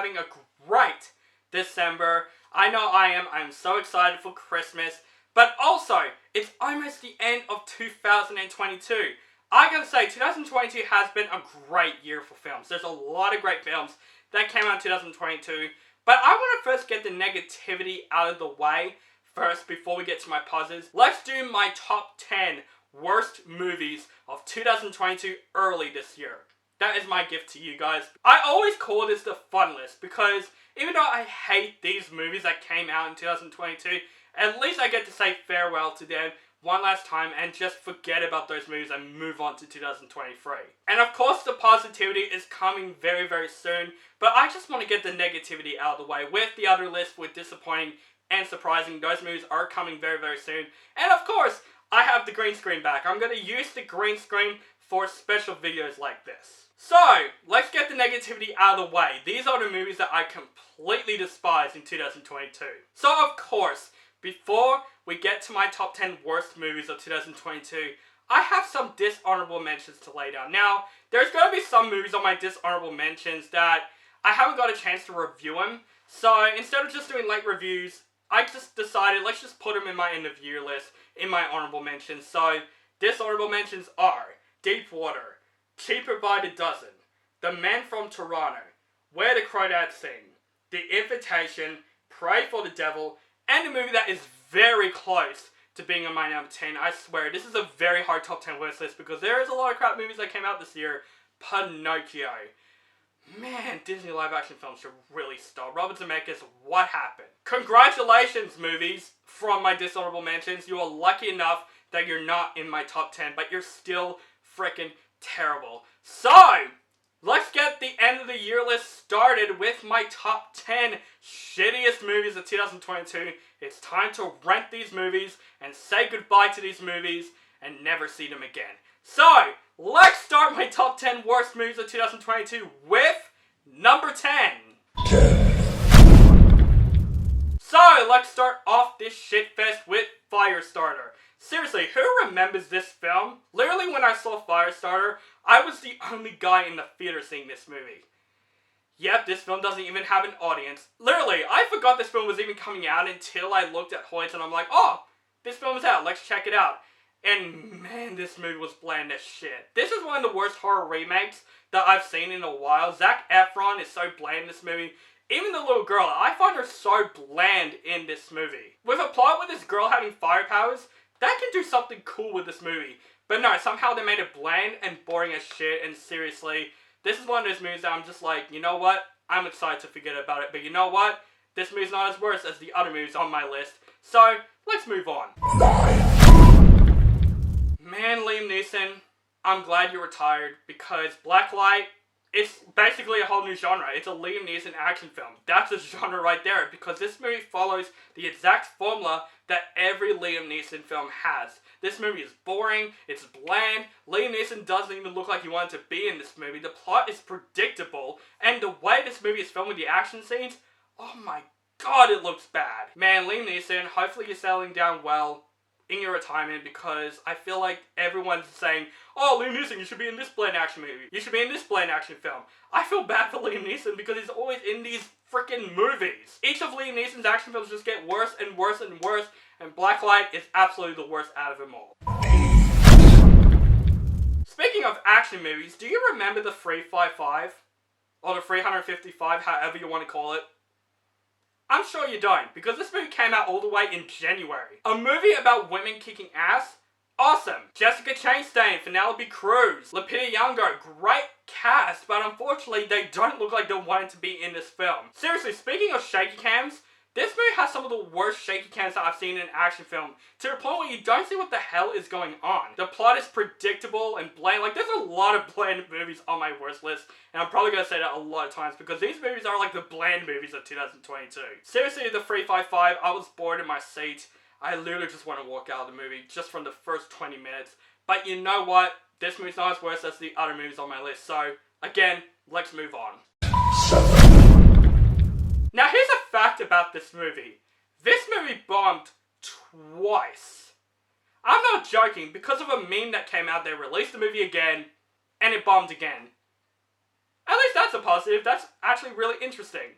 having a great December. I know I am. I'm so excited for Christmas. But also, it's almost the end of 2022. I gotta say, 2022 has been a great year for films. There's a lot of great films that came out in 2022. But I want to first get the negativity out of the way first before we get to my positives. Let's do my top 10 worst movies of 2022 early this year. That is my gift to you guys. I always call this the fun list because even though I hate these movies that came out in 2022, at least I get to say farewell to them one last time and just forget about those movies and move on to 2023. And of course the positivity is coming very, very soon, but I just want to get the negativity out of the way. With the other list, with disappointing and surprising, those movies are coming very, very soon. And of course, I have the green screen back. I'm going to use the green screen for special videos like this. So, let's get the negativity out of the way. These are the movies that I completely despise in 2022. So of course, before we get to my top 10 worst movies of 2022, I have some dishonorable mentions to lay down. Now, there's going to be some movies on my dishonorable mentions that I haven't got a chance to review them. So instead of just doing late reviews, I just decided let's just put them in my end of year list, in my honorable mentions. So, dishonorable mentions are Deepwater, Cheaper by the Dozen, The Men from Toronto, Where the Crawdads Sing, The Invitation, Pray for the Devil, and a movie that is very close to being on my number 10. I swear, this is a very hard top 10 worst list because there is a lot of crap movies that came out this year. Pinocchio. Man, Disney live action films should really stop. Robert Zemeckis, what happened? Congratulations, movies, from my dishonorable mentions. You are lucky enough that you're not in my top 10, but you're still freaking terrible. So, let's get the end of the year list started with my top 10 shittiest movies of 2022. It's time to rank these movies and say goodbye to these movies and never see them again. So, let's start my top 10 worst movies of 2022 with number 10. So, let's start off this shitfest with Firestarter. Seriously, who remembers this film? Literally, when I saw Firestarter, I was the only guy in the theater seeing this movie. Yep, this film doesn't even have an audience. Literally, I forgot this film was even coming out until I looked at Hoyts and I'm like, oh, this film is out, let's check it out. And man, this movie was bland as shit. This is one of the worst horror remakes that I've seen in a while. Zac Efron is so bland in this movie. Even the little girl, I find her so bland in this movie. With a plot with this girl having fire powers, that can do something cool with this movie. But no, somehow they made it bland and boring as shit, and seriously, this is one of those movies that I'm just like, you know what? I'm excited to forget about it, but you know what? This movie's not as worse as the other movies on my list. So, let's move on. Man, Liam Neeson, I'm glad you're retired because Blacklight, it's basically a whole new genre. It's a Liam Neeson action film. That's a genre right there because this movie follows the exact formula that every Liam Neeson film has. This movie is boring, it's bland, Liam Neeson doesn't even look like he wanted to be in this movie, the plot is predictable, and the way this movie is filmed with the action scenes, oh my god, it looks bad. Man, Liam Neeson, hopefully you're settling down well in your retirement because I feel like everyone's saying, oh, Liam Neeson, you should be in this bland action movie. You should be in this bland action film. I feel bad for Liam Neeson because he's always in these freaking movies. Each of Liam Neeson's action films just get worse and worse and worse, and Blacklight is absolutely the worst out of them all. Speaking of action movies, do you remember the 355? Or the 355, however you want to call it? I'm sure you don't, because this movie came out all the way in January. A movie about women kicking ass? Awesome. Jessica Chastain, Penelope Cruz, Lupita Nyong'o, great cast, but unfortunately they don't look like they wanted to be in this film. Seriously, speaking of shaky cams, this movie has some of the worst shaky cams that I've seen in an action film, to the point where you don't see what the hell is going on. The plot is predictable and bland. Like, there's a lot of bland movies on my worst list, and I'm probably going to say that a lot of times, because these movies are like the bland movies of 2022. Seriously, the 355, I was bored in my seat. I literally just want to walk out of the movie just from the first 20 minutes. But you know what? This movie's not as worse as the other movies on my list, so, again, let's move on. Now, here's a fact about this movie. This movie bombed twice. I'm not joking. Because of a meme that came out, they released the movie again, and it bombed again. At least that's a positive. That's actually really interesting.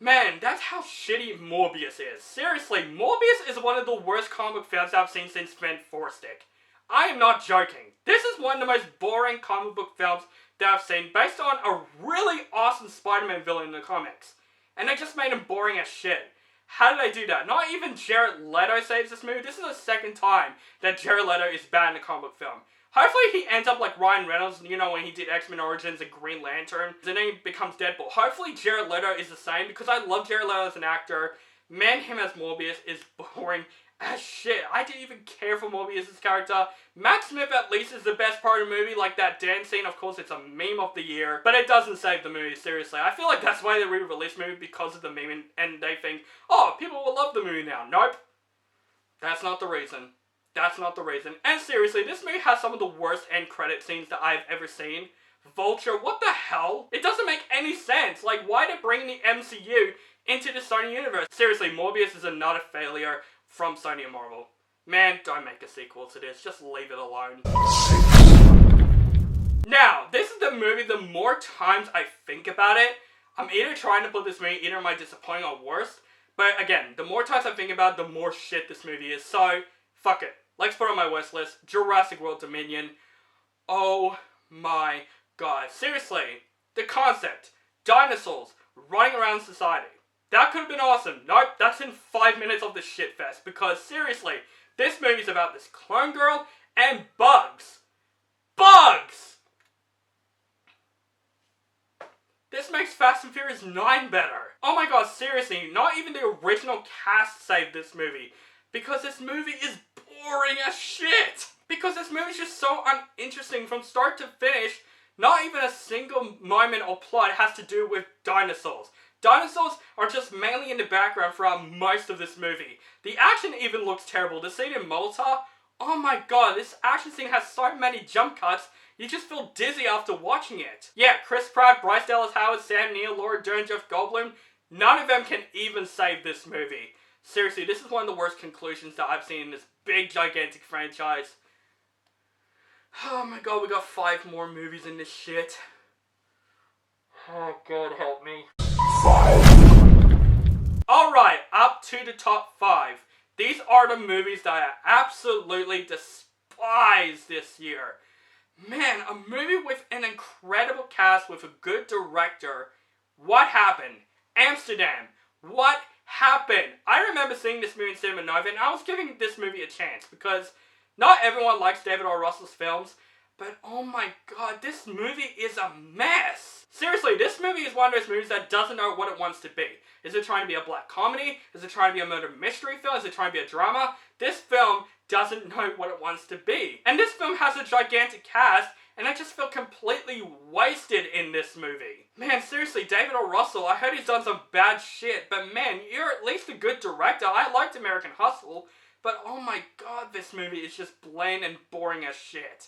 Man, that's how shitty Morbius is. Seriously, Morbius is one of the worst comic book films I've seen since Fantastic. I am not joking. This is one of the most boring comic book films that I've seen based on a really awesome Spider-Man villain in the comics. And they just made him boring as shit. How did they do that? Not even Jared Leto saves this movie. This is the second time that Jared Leto is bad in a comic book film. Hopefully he ends up like Ryan Reynolds, you know, when he did X-Men Origins and Green Lantern, and then he becomes Deadpool. Hopefully Jared Leto is the same, because I love Jared Leto as an actor. Man, him as Morbius is boring as shit. I didn't even care for Morbius' character. Matt Smith at least is the best part of the movie, like that dance scene. Of course, it's a meme of the year, but it doesn't save the movie, seriously. I feel like that's why they re-released the movie, because of the meme, and they think, oh, people will love the movie now. Nope. That's not the reason. That's not the reason. And seriously, this movie has some of the worst end credit scenes that I've ever seen. Vulture, what the hell? It doesn't make any sense. Like, why did bring the MCU into the Sony universe? Seriously, Morbius is another failure from Sony and Marvel. Man, don't make a sequel to this. Just leave it alone. Now, this is the movie, the more times I think about it, I'm either trying to put this movie either in my disappointing or worst. But again, the more times I think about it, the more shit this movie is. So, fuck it. Let's put it on my worst list. Jurassic World Dominion. Oh my god. Seriously, the concept. Dinosaurs running around society. That could have been awesome. Nope, that's in 5 minutes of the shitfest. Because seriously, this movie's about this clone girl and bugs. Bugs! This makes Fast and Furious 9 better. Oh my god, seriously, not even the original cast saved this movie. Because this movie is boring as shit. Because this movie is just so uninteresting from start to finish. Not even a single moment or plot has to do with dinosaurs. Dinosaurs are just mainly in the background throughout most of this movie. The action even looks terrible. The scene in Malta, oh my god, this action scene has so many jump cuts, you just feel dizzy after watching it. Yeah, Chris Pratt, Bryce Dallas Howard, Sam Neill, Laura Dern, Jeff Goldblum, none of them can even save this movie. Seriously, this is one of the worst conclusions that I've seen in this big, gigantic franchise. Oh my god, we got 5 more movies in this shit. Oh god, help me. Alright, up to the top 5. These are the movies that I absolutely despise this year. Man, a movie with an incredible cast, with a good director. What happened? Amsterdam. What happened? I remember seeing this movie in Cinema Nova, and I was giving this movie a chance, because not everyone likes David O. Russell's films, but oh my god, this movie is a mess. Seriously, this movie is one of those movies that doesn't know what it wants to be. Is it trying to be a black comedy? Is it trying to be a murder mystery film? Is it trying to be a drama? This film doesn't know what it wants to be. And this film has a gigantic cast, and I just feel completely wasted in this movie. Man, seriously, David O. Russell, I heard he's done some bad shit, but man, you're at least a good director. I liked American Hustle, but oh my god, this movie is just bland and boring as shit.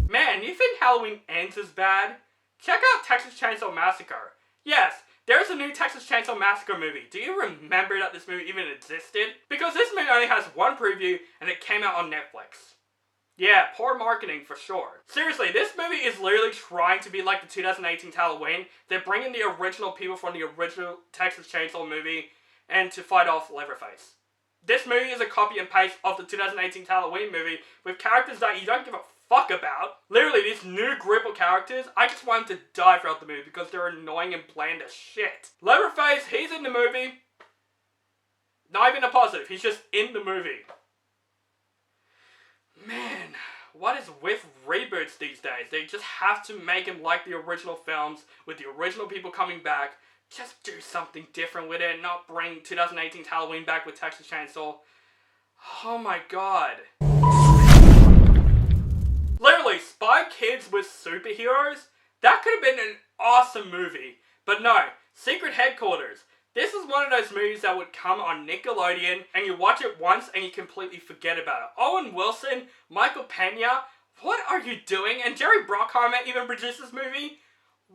Man, you think Halloween Ends is bad? Check out Texas Chainsaw Massacre. Yes, there's a new Texas Chainsaw Massacre movie. Do you remember that this movie even existed? Because this movie only has one preview, and it came out on Netflix. Yeah, poor marketing for sure. Seriously, this movie is literally trying to be like the 2018 Halloween. They're bringing the original people from the original Texas Chainsaw movie and to fight off Leatherface. This movie is a copy and paste of the 2018 Halloween movie with characters that you don't give a fuck about. Literally, this new group of characters, I just want them to die throughout the movie because they're annoying and bland as shit. Leatherface, he's in the movie. Not even a positive, he's just in the movie. Man, what is with reboots these days? They just have to make them like the original films, with the original people coming back. Just do something different with it, not bring 2018's Halloween back with Texas Chainsaw. Oh my god. Literally, Spy Kids with superheroes? That could have been an awesome movie. But no, Secret Headquarters. This is one of those movies that would come on Nickelodeon, and you watch it once and you completely forget about it. Owen Wilson, Michael Pena, what are you doing? And Jerry Bruckheimer even produced this movie?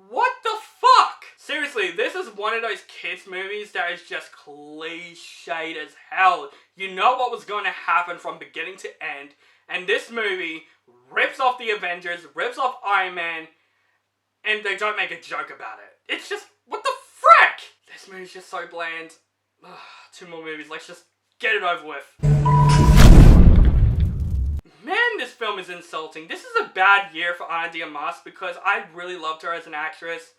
What the fuck? Seriously, this is one of those kids movies that is just cliched as hell. You know what was going to happen from beginning to end, and this movie rips off the Avengers, rips off Iron Man, and they don't make a joke about it. It's just, what the frick? This movie's just so bland. Ugh, 2 more movies, let's just get it over with. Man, this film is insulting. This is a bad year for Ana de Armas because I really loved her as an actress.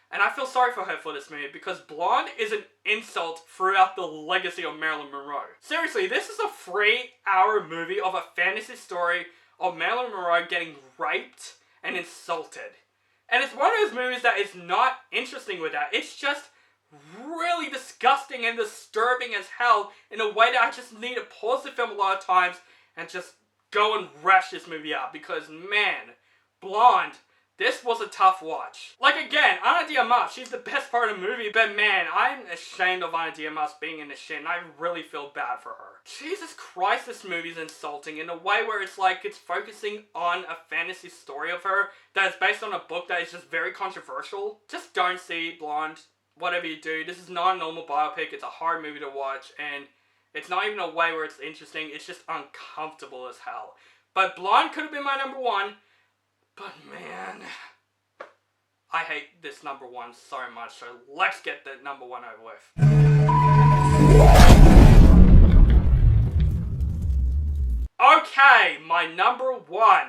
And I feel sorry for her for this movie because Blonde is an insult throughout the legacy of Marilyn Monroe. Seriously, this is a 3-hour movie of a fantasy story of Marilyn Monroe getting raped and insulted. And it's one of those movies that is not interesting with that. It's just really disgusting and disturbing as hell in a way that I just need to pause the film a lot of times and just go and rush this movie out because, man, Blonde, this was a tough watch. Like, again, Ana de Armas, she's the best part of the movie, but man, I'm ashamed of Ana de Armas being in this shit, and I really feel bad for her. Jesus Christ, this movie's insulting in a way where it's like it's focusing on a fantasy story of her that is based on a book that is just very controversial. Just don't see Blonde. Whatever you do, this is not a normal biopic, it's a hard movie to watch, and it's not even a way where it's interesting, it's just uncomfortable as hell. But Blonde could have been my number 1, but man, I hate this number 1 so much, so let's get the number 1 over with. Okay, my number 1.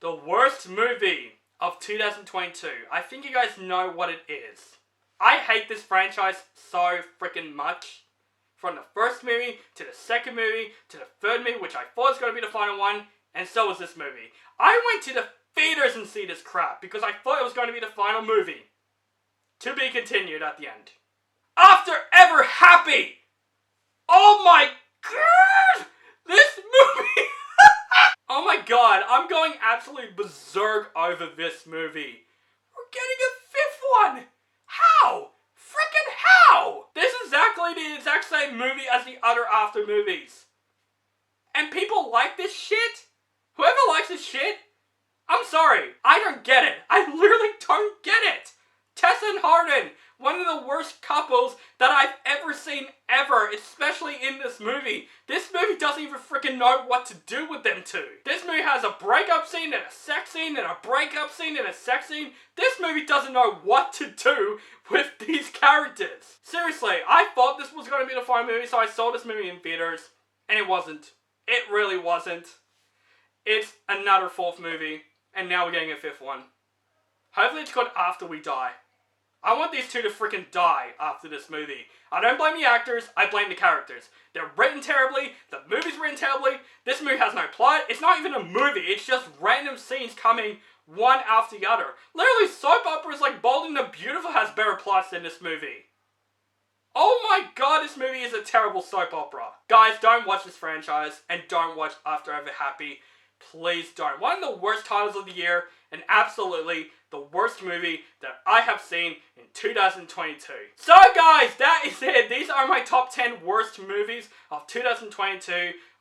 The worst movie of 2022. I think you guys know what it is. I hate this franchise so freaking much. From the first movie, to the second movie, to the third movie, which I thought was going to be the final one, and so was this movie. I went to the theaters and see this crap, because I thought it was going to be the final movie. To be continued at the end. After Ever Happy! Oh my god! This movie! Oh my god, I'm going absolutely berserk over this movie. We're getting a 5th one! How? Frickin' how? This is exactly the exact same movie as the other After movies. And people like this shit? Whoever likes this shit, I'm sorry, I don't get it. I literally don't get it. Tessa and Hardin, one of the worst couples that I've ever seen ever, especially in this movie. This movie doesn't even freaking know what to do with them two. This movie has a breakup scene and a sex scene and a breakup scene and a sex scene. This movie doesn't know what to do with these characters. Seriously, I thought this was going to be the final movie, so I saw this movie in theaters, and it wasn't. It really wasn't. It's another 4th movie, and now we're getting a 5th one. Hopefully it's called After We Die. I want these two to freaking die after this movie. I don't blame the actors, I blame the characters. They're written terribly, the movie's written terribly, this movie has no plot, it's not even a movie, it's just random scenes coming one after the other. Literally, soap operas like Bold and the Beautiful has better plots than this movie. Oh my god, this movie is a terrible soap opera. Guys, don't watch this franchise, and don't watch After Ever Happy. Please don't. One of the worst titles of the year, and absolutely the worst movie that I have seen in 2022. So guys, that is it. These are my top 10 worst movies of 2022.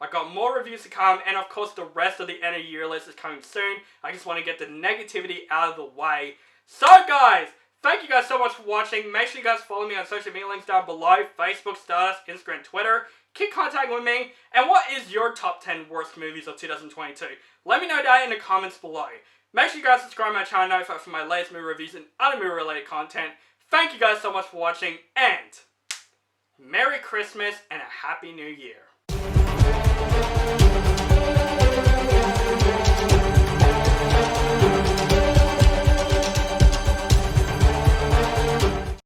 I got more reviews to come, and of course the rest of the end of year list is coming soon. I just want to get the negativity out of the way. So guys, thank you guys so much for watching. Make sure you guys follow me on social media links down below. Facebook, Stardust, Instagram, Twitter. Keep contacting with me. And what is your top 10 worst movies of 2022? Let me know that in the comments below. Make sure you guys subscribe to my channel, notified for my latest movie reviews and other movie related content. Thank you guys so much for watching, and Merry Christmas and a Happy New Year.